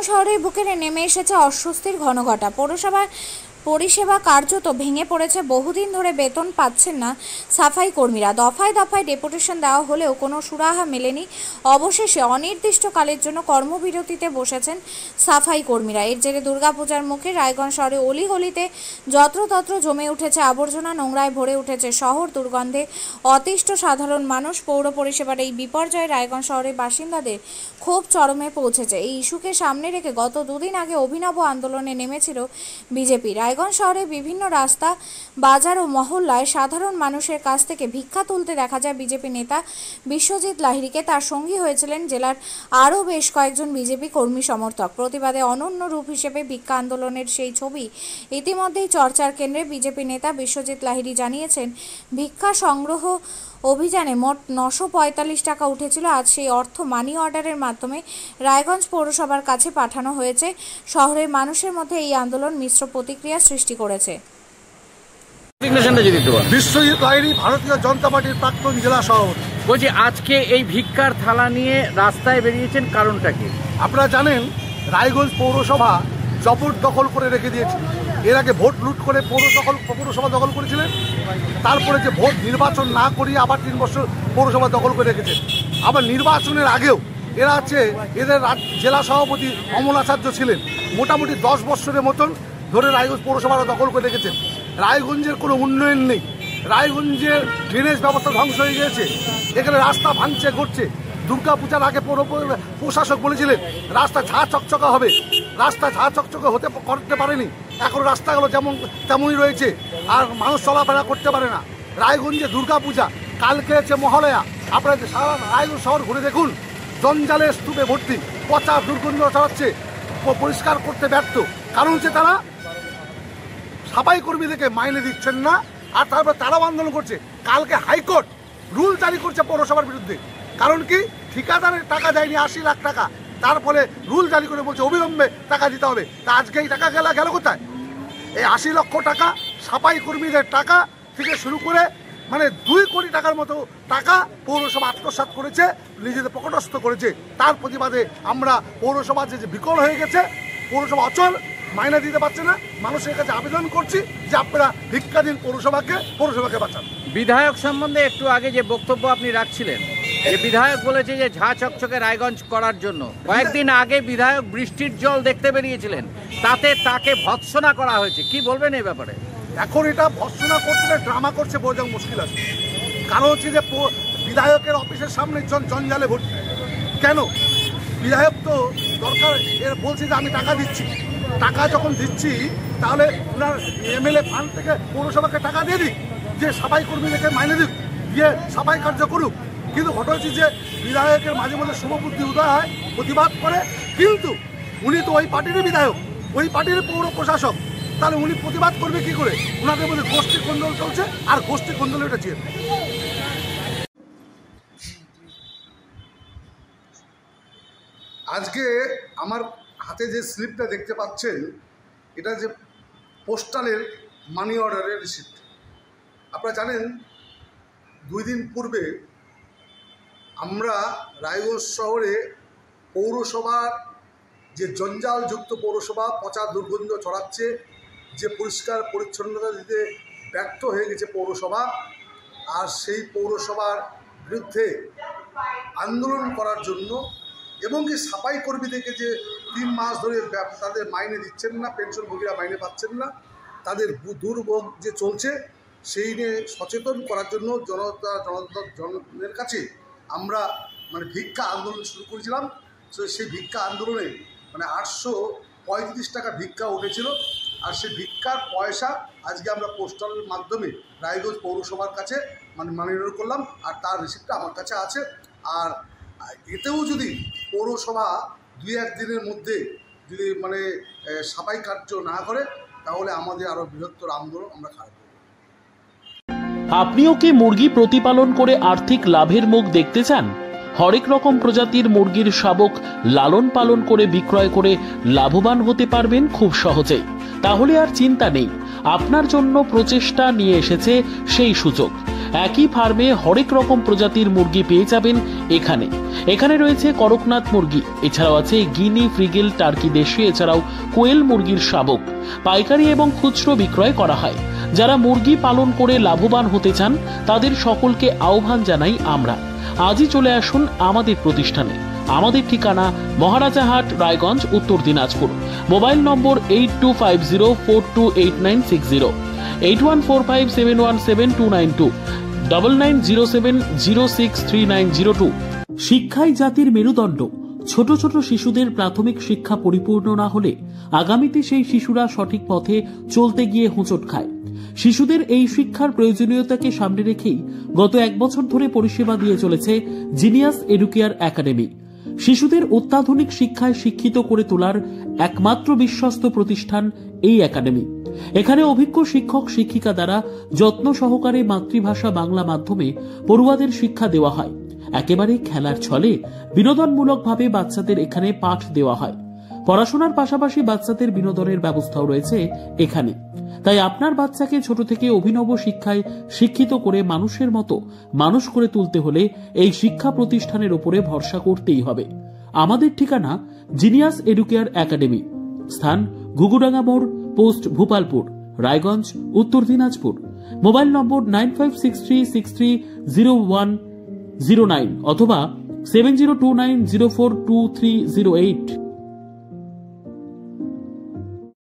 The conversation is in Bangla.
শহরের বুকে নেমে এসেছে অস্বস্তির ঘনঘটা। পৌরসভার পরিষেবা কার্যত ভেঙে পড়েছে। বহুদিন ধরে বেতন পাচ্ছেন না সাফাই কর্মীরা। দফায় দফায় ডেপুটেশন দেওয়া হলেও কোনো সুরাহা মেলেনি। অবশেষে অনির্দিষ্টকালের জন্য কর্মবিরতিতে বসেছেন সাফাই কর্মীরা। এর জেরে দুর্গাপূজার মুখে রায়গঞ্জ শহরে অলিগলিতে যত্রতত্র জমে উঠেছে আবর্জনা, নোংরায় ভরে উঠেছে শহর। দুর্গন্ধে অতিষ্ঠ সাধারণ মানুষ। পৌর পরিষেবার এই বিপর্যয়ে রায়গঞ্জ শহরের বাসিন্দাদের ক্ষোভ চরমে পৌঁছেছে। এই ইস্যুকে সামনে রেখে গত দুদিন আগে অভিনব আন্দোলনে নেমেছিল বিজেপি। রায়গঞ্জ শহরে বিভিন্ন রাস্তা, বাজার ও মহল্লায় সাধারণ মানুষের কাছ থেকে ভিক্ষা তুলতে দেখা যায় বিজেপি নেতা বিশ্বজিৎ লাহিড়ীকে। তার সঙ্গী হয়েছিলেন জেলার আরও বেশ কয়েকজন বিজেপি কর্মী সমর্থক। প্রতিবাদে অনন্য রূপ হিসেবে ভিক্ষা আন্দোলনের সেই ছবি ইতিমধ্যেই চর্চার কেন্দ্রে। বিজেপি নেতা বিশ্বজিৎ লাহিড়ী জানিয়েছেন, ভিক্ষা সংগ্রহ অভিযানে মোট 945 টাকা উঠেছিল। আজ সেই অর্থ মানি অর্ডারের মাধ্যমে রায়গঞ্জ পৌরসভার কাছে পাঠানো হয়েছে। শহরের মানুষের মধ্যে এই আন্দোলন মিশ্র প্রতিক্রিয়া সৃষ্টি করেছে। বিশ্বজিৎ লাহিড়ী, ভারতীয় জনতা পার্টির প্রাক্তন জেলা সভাপতি। বলছি, আজকে এই ভিক্ষার থালা নিয়ে রাস্তায় বেরিয়েছেন, কারণটা কি? আপনারা জানেন, রায়গঞ্জ পৌরসভা জবরদখল করে রেখে দিয়েছে। এর আগে ভোট লুট করে পৌরসভা দখল করেছিলেন। তারপরে যে ভোট নির্বাচন না করিয়ে আবার 3 বছর পৌরসভা দখল করে রেখেছেন। আবার নির্বাচনের আগেও এরা এদের জেলা সভাপতি অমল আচার্য ছিলেন। মোটামুটি 10 বছরের মতন ধরে রায়গঞ্জ পৌরসভাটা দখল করে রেখেছেন। রায়গঞ্জের কোনো উন্নয়ন নেই। রায়গঞ্জের ড্রেনেজ ব্যবস্থা ধ্বংস হয়ে গিয়েছে। এখানে রাস্তা ভাঙছে ঘটছে। দুর্গাপূজার আগে প্রশাসক বলেছিলেন রাস্তা ঝাঁ চকচকা হবে। রাস্তা ঝাঁ চকচকা করতে পারেনি। এখন রাস্তাগুলো যেমন তেমনই রয়েছে, আর মানুষ চলাফেরা করতে পারে না। রায়গঞ্জে দুর্গাপূজা, কালকে হচ্ছে মহালয়া। আপনারা সারা রায়গঞ্জ শহর ঘুরে দেখুন, জঞ্জালের স্তূপে ভর্তি, পচা দুর্গন্ধ ছড়াচ্ছে, পরিষ্কার করতে ব্যর্থ। কারণ হচ্ছে তারা সাফাই কর্মীদেরকে মাইনে দিচ্ছেন না, আর তারপর তারাও আন্দোলন করছে। কালকে হাইকোর্ট রুল জারি করছে পৌরসভার বিরুদ্ধে। কারণ কি, ঠিকাদারের টাকা দেয়নি 80 লাখ টাকা, তার ফলে রুল জারি করে বলছে অবিলম্বে টাকা দিতে হবে। তা আজকে এই টাকা গেল কোথায়? এই 80 লক্ষ টাকা সাফাই কর্মীদের টাকা থেকে শুরু করে 2 কোটি টাকার মতো টাকা পৌরসভা আত্মসাৎ করেছে, নিজেদের পকেটস্থ করেছে। তার প্রতিবাদে আমরা পৌরসভা যে বিকল হয়ে গেছে, পৌরসভা অচল, মাইনে দিতে পারছে না, মানুষের কাছে আবেদন করছি যে আপনারা ভিক্ষা দিন, পৌরসভাকে বাঁচান। বিধায়ক সম্বন্ধে একটু আগে যে বক্তব্য আপনি রাখছিলেন, যে বিধায়ক বলেছে যে ঝাঁ চকচকে রায়গঞ্জ করার জন্য, কয়েকদিন আগে বিধায়ক বৃষ্টির জল দেখতে বেরিয়েছিলেন, তাতে তাকে ভৎসনা করা হয়েছে। কি বলবেন এই ব্যাপারে? এখন এটা ভৎসনা করছে না, ড্রামা করছে, বোঝা মুশকিল আছে। কারণ হচ্ছে যে বিধায়কের অফিসের সামনে জঞ্জালে ভর্তি। কেন? বিধায়ক তো দরকার বলছে যে আমি টাকা দিচ্ছি। টাকা যখন দিচ্ছি তাহলে ওনার এমএলএ ফান্ড থেকে পৌরসভাকে টাকা দিয়ে দিক, যে সাফাই কর্মীদেরকে মাইনে দিক, দিয়ে সাফাই কার্য করুক। কিন্তু ঘটনা হচ্ছে যে বিধায়কের মাঝে মাঝে শুভবুদ্ধি উদয় হয়, প্রতিবাদ করে, কিন্তু উনি তো ওই পার্টিরই বিধায়ক, ওই পার্টির পৌর প্রশাসক। তাহলে উনি প্রতিবাদ করবে কি করে? ওনাদের মধ্যে গোষ্ঠী কোন্দল চলছে, আর গোষ্ঠী কোন্দল এটা চেয়ে। আজকে আমার হাতে যে স্লিপটা দেখতে পাচ্ছেন, এটা যে পোস্টালের মানি অর্ডারের রিসিপ্ট। আপনারা জানেন, 2 দিন পূর্বে আমরা রায়গঞ্জ শহরে পৌরসভার যে জঞ্জালযুক্ত পৌরসভা, পচা দুর্গন্ধ ছড়াচ্ছে, যে পরিষ্কার পরিচ্ছন্নতা দিতে ব্যর্থ হয়ে গেছে পৌরসভা, আর সেই পৌরসভার বিরুদ্ধে আন্দোলন করার জন্য, এবং কি সাফাই কর্মীদেরকে যে 3 মাস ধরে তাদের মাইনে দিচ্ছেন না, পেনশনভোগীরা মাইনে পাচ্ছেন না, তাদের দুর্ভোগ যে চলছে সেই নিয়ে সচেতন করার জন্য জনগণের কাছে আমরা ভিক্ষা আন্দোলন শুরু করেছিলাম। তো সেই ভিক্ষা আন্দোলনে 835 টাকা ভিক্ষা উঠেছিল, আর সেই ভিক্ষার পয়সা আজকে আমরা পোস্টালের মাধ্যমে রায়গঞ্জ পৌরসভার কাছে মানিয়ে করলাম, আর তার রিসিপ্টটা আমার কাছে আছে। আর এতেও যদি পৌরসভা 2-1 দিনের মধ্যে যদি সাফাই কার্য না করে, তাহলে আমাদের আরও বৃহত্তর আন্দোলন আমরা খারাপ করব। আপনিও কি মুরগি প্রতিপালন করে আর্থিক লাভের মুখ দেখতে চান? হরেক রকম প্রজাতির মুরগির শাবক লালন পালন করে বিক্রয় করে লাভবান হতে পারবেন খুব সহজেই। তাহলে আর চিন্তা নেই, আপনার জন্য প্রচেষ্টা নিয়ে এসেছে সেই সুযোগ। একই ফার্মে হরেক রকম প্রজাতির মুরগি পেয়ে যাবেন এখানে রয়েছে করকনাথ মুরগি, এছাড়াও আছে গিনি, ফ্রিগেল, টার্কি দেশি, এছাড়াও কোয়েল মুরগির শাবক। পাইকারি এবং খুচরো বিক্রয় করা হয়। যারা মুরগি পালন করে লাভবান হতে চান তাদের সকলকে আহ্বান জানাই আমরা। আজই চলে আসুন আমাদের প্রতিষ্ঠানে। আমাদের ঠিকানা মহারাজাহাট, রায়গঞ্জ, উত্তর দিনাজপুর। মোবাইল নম্বর 8250428960, 8145717292, 9907063902। শিক্ষাই জাতির মেরুদণ্ড। ছোট ছোট শিশুদের প্রাথমিক শিক্ষা পরিপূর্ণ না হলে আগামীতে সেই শিশুরা সঠিক পথে চলতে গিয়ে হোঁচট খায়। শিশুদের এই শিক্ষার প্রয়োজনীয়তাকে সামনে রেখেই গত 1 বছর ধরে পরিষেবা দিয়ে চলেছে জিনিয়াস এডুকেয়ার একাডেমি। শিশুদের অত্যাধুনিক শিক্ষায় শিক্ষিত করে তোলার একমাত্র বিশ্বস্ত প্রতিষ্ঠান এই একাডেমি। এখানে অভিজ্ঞ শিক্ষক শিক্ষিকা দ্বারা যত্ন সহকারে মাতৃভাষা বাংলা মাধ্যমে পড়ুয়াদের শিক্ষা দেওয়া হয়। একেবারে খেলার ছলে বিনোদনমূলকভাবে বাচ্চাদের এখানে পাঠ দেওয়া হয়। পড়াশোনার পাশাপাশি বাচ্চাদের বিনোদনের ব্যবস্থাও রয়েছে এখানে। তাই আপনার বাচ্চাকে ছোট থেকে অভিনব শিক্ষায় শিক্ষিত করে মানুষের মতো মানুষ করে তুলতে হলে এই শিক্ষা প্রতিষ্ঠানের উপরে ভরসা করতেই হবে। আমাদের ঠিকানা জিনিয়াস এডুকেয়ার একাডেমি, স্থান ঘুঘুডাঙ্গা মোড়, পোস্ট ভূপালপুর, রায়গঞ্জ, উত্তর দিনাজপুর। মোবাইল নম্বর 9563630109 অথবা 7029042308।